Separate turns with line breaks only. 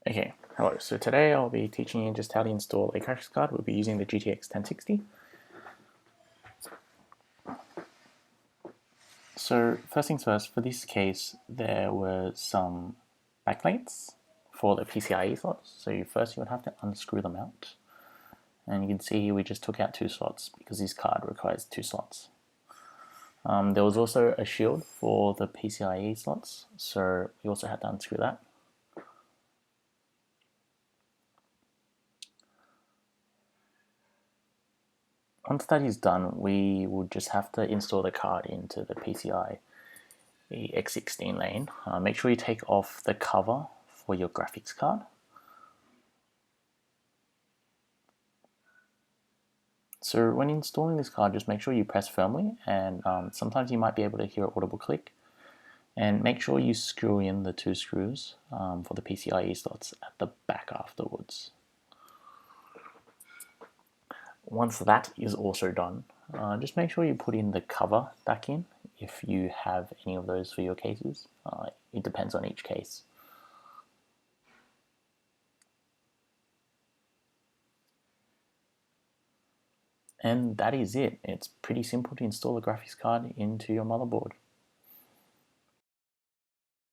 Okay, hello. So today I'll be teaching you just how to install a graphics card. We'll be using the GTX 1060. So first things first, for this case, there were some backplates for the PCIe slots. So first you would have to unscrew them out. And you can see we just took out 2 slots because this card requires 2 slots. There was also a shield for the PCIe slots, so we also had to unscrew that. Once that is done, we would just have to install the card into the PCI X16 lane. Make sure you take off the cover for your graphics card. So when installing this card, just make sure you press firmly, and sometimes you might be able to hear an audible click. And make sure you screw in the 2 screws for the PCIe slots at the back afterwards. Once that is also done, just make sure you put in the cover back in if you have any of those for your cases. It depends on each case. And that is it. It's pretty simple to install a graphics card into your motherboard.